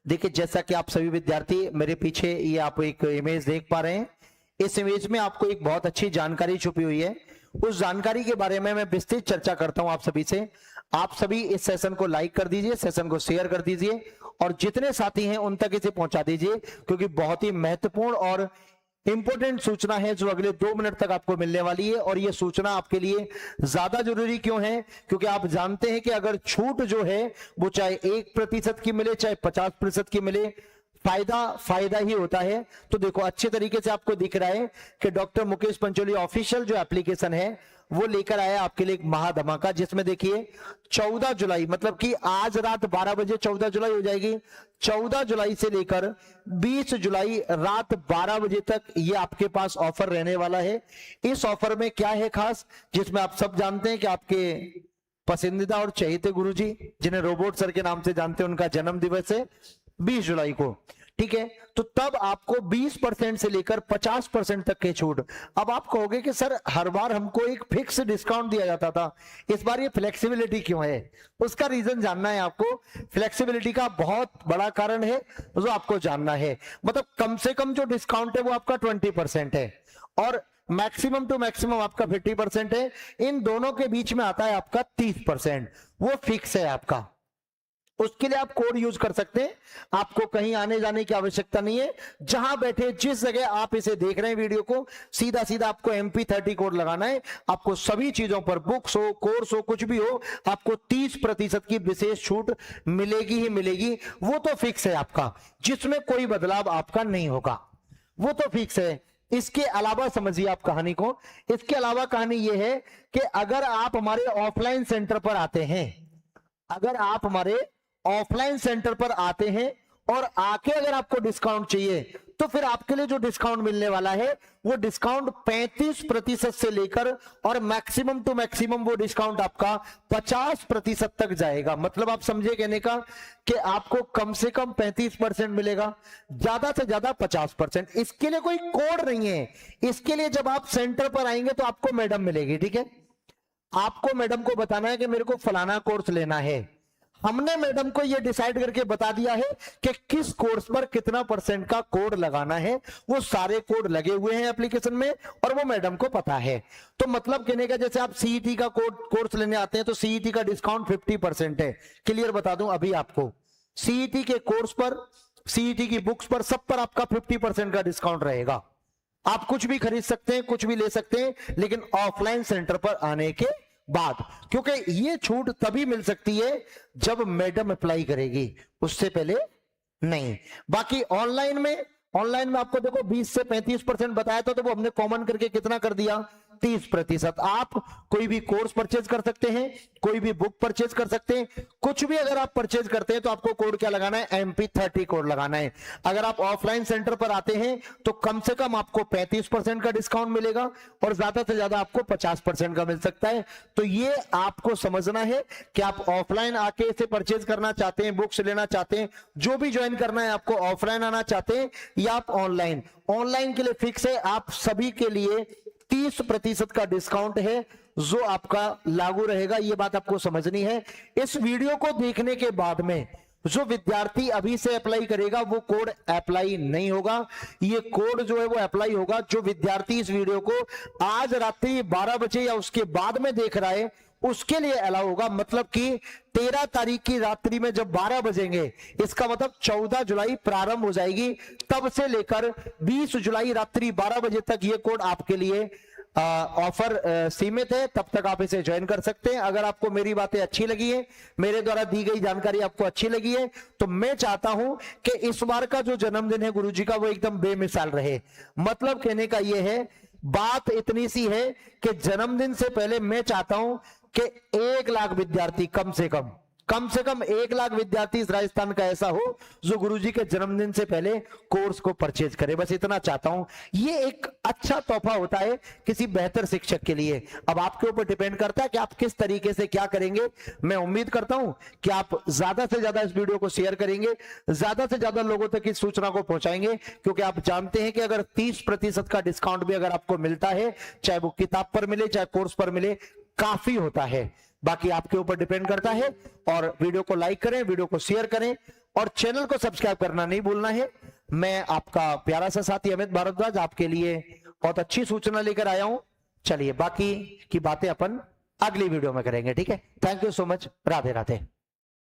देखिए, जैसा कि आप सभी विद्यार्थी मेरे पीछे ये आप एक इमेज देख पा रहे हैं, इस इमेज में आपको एक बहुत अच्छी जानकारी छुपी हुई है। उस जानकारी के बारे में मैं विस्तृत चर्चा करता हूं आप सभी से। आप सभी इस सेशन को लाइक कर दीजिए, सेशन को शेयर कर दीजिए और जितने साथी हैं उन तक इसे पहुंचा दीजिए, क्योंकि बहुत ही महत्वपूर्ण और इंपॉर्टेंट सूचना है जो अगले 2 मिनट तक आपको मिलने वाली है। और यह सूचना आपके लिए ज्यादा जरूरी क्यों है? क्योंकि आप जानते हैं कि अगर छूट जो है वो चाहे 1% की मिले चाहे 50% की मिले, फायदा ही होता है। तो देखो, अच्छे तरीके से आपको दिख रहा है कि डॉक्टर मुकेश पंचोली ऑफिशियल जो एप्लीकेशन है वो लेकर आया आपके लिए एक महाधमाका, जिसमें देखिए 14 जुलाई मतलब कि आज रात 12 बजे 14 जुलाई हो जाएगी। 14 जुलाई से लेकर 20 जुलाई रात 12 बजे तक ये आपके पास ऑफर रहने वाला है। इस ऑफर में क्या है खास, जिसमें आप सब जानते हैं कि आपके पसंदीदा और चहेते गुरुजी, जिन्हें रोबोट सर के नाम से जानते हैं, उनका जन्म दिवस है 20 जुलाई को। ठीक है, तो तब आपको 20% से लेकर 50% तक की छूट। अब आप कहोगे कि सर हर बार हमको एक फिक्स डिस्काउंट दिया जाता था, इस बार ये फ्लेक्सिबिलिटी क्यों है? उसका रीजन जानना है आपको। फ्लेक्सिबिलिटी का बहुत बड़ा कारण है जो आपको जानना है। मतलब कम से कम जो डिस्काउंट है वो आपका 20% है और मैक्सिमम टू मैक्सिमम आपका 50% है। इन दोनों के बीच में आता है आपका 30%, वो फिक्स है आपका। उसके लिए आप कोड यूज कर सकते हैं, आपको कहीं आने जाने की आवश्यकता नहीं है। जहां बैठे जिस जगह आप इसे देख रहे हैं वीडियो को, सीधा सीधा आपको MP30 कोड लगाना है। आपको सभी चीजों पर, बुक्स हो, कोर्स हो, कुछ भी हो, आपको 30% की विशेष छूट मिलेगी ही मिलेगी। वो तो फिक्स है आपका, जिसमें कोई बदलाव आपका नहीं होगा, वो तो फिक्स है। इसके अलावा समझिए आप कहानी को, इसके अलावा कहानी यह है कि अगर आप हमारे ऑफलाइन सेंटर पर आते हैं, अगर आप हमारे ऑफलाइन सेंटर पर आते हैं और आके अगर आपको डिस्काउंट चाहिए, तो फिर आपके लिए जो डिस्काउंट मिलने वाला है वो डिस्काउंट 35% से लेकर और मैक्सिमम टू मैक्सिमम वो डिस्काउंट आपका 50% तक जाएगा। मतलब आप समझे कहने का कि आपको कम से कम 35% मिलेगा, ज्यादा से ज्यादा 50%। इसके लिए कोई कोड नहीं है। इसके लिए जब आप सेंटर पर आएंगे तो आपको मैडम मिलेगी। ठीक है, आपको मैडम को बताना है कि मेरे को फलाना कोर्स लेना है। हमने मैडम को यह डिसाइड करके बता दिया है कि किस कोर्स पर कितना % का कोड लगाना है। वो सारे कोड लगे हुए हैं एप्लीकेशन में और वो मैडम को पता है। तो मतलब कहने का, जैसे आप CET का कोर्स लेने आते हैं तो CET का डिस्काउंट 50% है। क्लियर बता दूं अभी आपको, CET के कोर्स पर, CET की बुक्स पर, सब पर आपका 50% का डिस्काउंट रहेगा। आप कुछ भी खरीद सकते हैं, कुछ भी ले सकते हैं, लेकिन ऑफलाइन सेंटर पर आने के बाद, क्योंकि ये छूट तभी मिल सकती है जब मैडम अप्लाई करेगी, उससे पहले नहीं। बाकी ऑनलाइन में आपको देखो 20 से 35% बताया था, तो वो हमने कॉमन करके कितना कर दिया, 30%। आप कोई भी कोर्स परचेज कर सकते हैं, कोई भी बुक परचेज कर सकते हैं, कुछ भी अगर आप परचेज करते हैं तो आपको कोड क्या लगाना है, MP30 कोड लगाना है। अगर आप ऑफलाइन सेंटर पर आते हैं तो कम से कम आपको 35% का डिस्काउंट मिलेगा और ज्यादा से ज्यादा आपको 50% का मिल सकता है। तो ये आपको समझना है कि आप ऑफलाइन आके इसे परचेज करना चाहते हैं, बुक्स लेना चाहते हैं, जो भी ज्वाइन करना है आपको, ऑफलाइन आना चाहते हैं या आप ऑनलाइन। ऑनलाइन के लिए फिक्स है, आप सभी के लिए 30% का डिस्काउंट है जो आपका लागू रहेगा। ये बात आपको समझनी है। इस वीडियो को देखने के बाद में जो विद्यार्थी अभी से अप्लाई करेगा वो कोड अप्लाई नहीं होगा। ये कोड जो है वो अप्लाई होगा जो विद्यार्थी इस वीडियो को आज रात्रि 12 बजे या उसके बाद में देख रहा है, उसके लिए अलाउ होगा। मतलब कि 13 तारीख की रात्रि में जब 12 बजेंगे, इसका मतलब 14 जुलाई प्रारंभ हो जाएगी, तब से लेकर 20 जुलाई रात्रि 12 बजे तक ये कोड आपके लिए ऑफर सीमित है। तब तक आप इसे ज्वाइन कर सकते हैं। अगर आपको मेरी बातें अच्छी लगी है, मेरे द्वारा दी गई जानकारी आपको अच्छी लगी है, तो मैं चाहता हूं कि इस बार का जो जन्मदिन है गुरुजी का वो एकदम बेमिसाल रहे। मतलब कहने का यह है, बात इतनी सी है कि जन्मदिन से पहले मैं चाहता हूं कि 1 लाख विद्यार्थी कम से कम 1 लाख विद्यार्थी इस राजस्थान का ऐसा हो जो गुरुजी के जन्मदिन से पहले कोर्स को परचेज करे। बस इतना चाहता हूं। ये एक अच्छा तोहफा होता है किसी बेहतर शिक्षक के लिए। अब आपके ऊपर डिपेंड करता है कि आप किस तरीके से क्या करेंगे। मैं उम्मीद करता हूं कि आप ज्यादा से ज्यादा इस वीडियो को शेयर करेंगे, ज्यादा से ज्यादा लोगों तक इस सूचना को पहुंचाएंगे, क्योंकि आप जानते हैं कि अगर 30% का डिस्काउंट भी अगर आपको मिलता है, चाहे वो किताब पर मिले चाहे कोर्स पर मिले, काफी होता है। बाकी आपके ऊपर डिपेंड करता है। और वीडियो को लाइक करें, वीडियो को शेयर करें और चैनल को सब्सक्राइब करना नहीं भूलना है। मैं आपका प्यारा सा साथी अमित भारद्वाज आपके लिए बहुत अच्छी सूचना लेकर आया हूं। चलिए बाकी की बातें अपन अगली वीडियो में करेंगे, ठीक है। Thank you so much. Radhe Radhe.